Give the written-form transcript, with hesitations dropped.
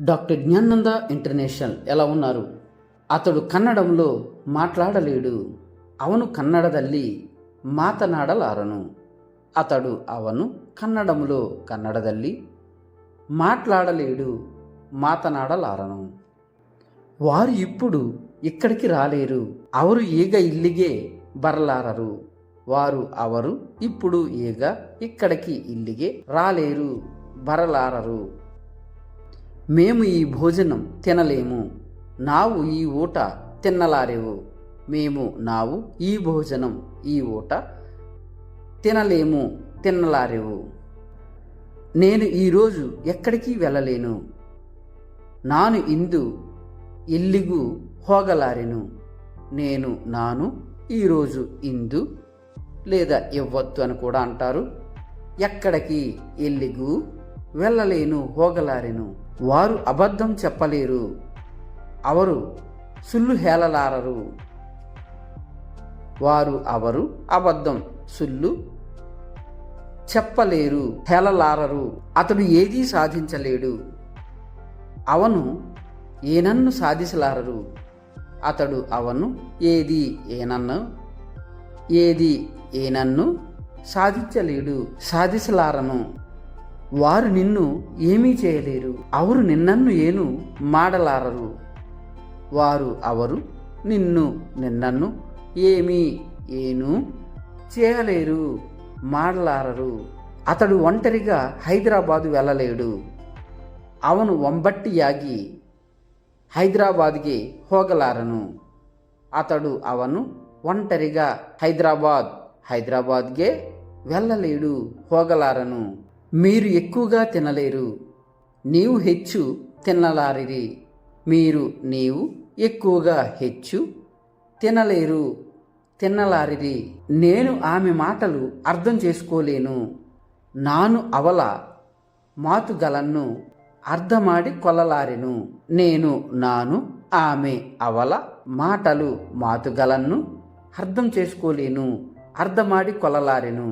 Doctor Gnanananda international ఎలా ఉన్నారు? అతడు కన్నడంలో మాట్లాడలేడు, ಅವನು ಕನ್ನಡದಲ್ಲಿ ಮಾತನಾಡಲಾರನು. అతడు ಅವನು కన్నడದಲ್ಲಿ మాట్లాడలేడు, మాతనాడలారను. వారు ఇప్పుడు ఇక్కడికి రాలేరు, ಅವರು ಈಗ ಇಲ್ಲಿಗೆ ಬರಲಾರರು. ಅವರು ఇప్పుడు ಈಗ ఇక్కడికి ఇల్లిగే రాలేరు, బరలారరు. మేము ఈ భోజనం తినలేము, ನಾವು ಈ ಊಟ తిన్నలారెవు. ನಾವು ఈ భోజనం ఈ ఊట తినలేము, తిన్నలారెవు. నేను ఈరోజు ఎక్కడికి వెళ్ళలేను, ನಾನು ಇಂದು ಎಲ್ಲಿಗೂ ಹೋಗಲಾರೆನು. ನಾನು ఈరోజు ఇందు లేదా ఇవ్వద్దు అని కూడా అంటారు. ఎక్కడికి, ఎల్లిగు, వెళ్ళలేను, ಹೋಗಲಾರೆను. వారు అబద్ధం చెప్పలేరు, ಅವರು సుల్లు ಹೇಳಲಾರರು. ಅವರು అబద్ధం, సుల్లు చెప్పలేరు, ಹೇಳಲಾರರು. అతడు ఏదీ సాధించలేడు, ಅವನು ಏನನ್ನು ಸಾಧಿಸಲಾರರು. ಅವನು ఏది ఏనన్ను సాధించలేడు, సాధిಸಲಾರನು. వారు నిన్ను ఏమీ చేయలేరు, ಅವರು నిన్నನ್ನು ಏನು ಮಾಡಲಾರರು. ಅವರು నిన్నನ್ನು ఏమీ ಏನು చేయలేరు, ಮಾಡಲಾರరు. అతడు ఒంటరిగా హైదరాబాదు వెళ్ళలేడు, ಅವನು ಒಂಬಟ್ಟಿಯಾಗಿ హైదరాబాద్ಗೆ ಹೋಗಲಾರನು. ಅವನು ఒంటరిగా హైదరాబాద్ಗೆ వెళ్ళలేడు, ಹೋಗಲಾರನು. మీరు ఎక్కువగా తినలేరు, నీవు ಹೆಚ್ಚು తినలారిరి. నీవు ఎక్కువగా ಹೆಚ್ಚು తినలేరు, తిన్నలారిరి. నేను ఆమె మాటలు అర్థం చేసుకోలేను, ನಾನು ಅವಳ ಮಾತುಗಳನ್ನು ಅರ್ಥ ಮಾಡಿಕೊಳ್ಳಲಾರೆನು. ನಾನು ఆమె ಅವಳ మాటలు మాతుగలను అర్థం చేసుకోలేను, అర్థమాడి కొలలారెను.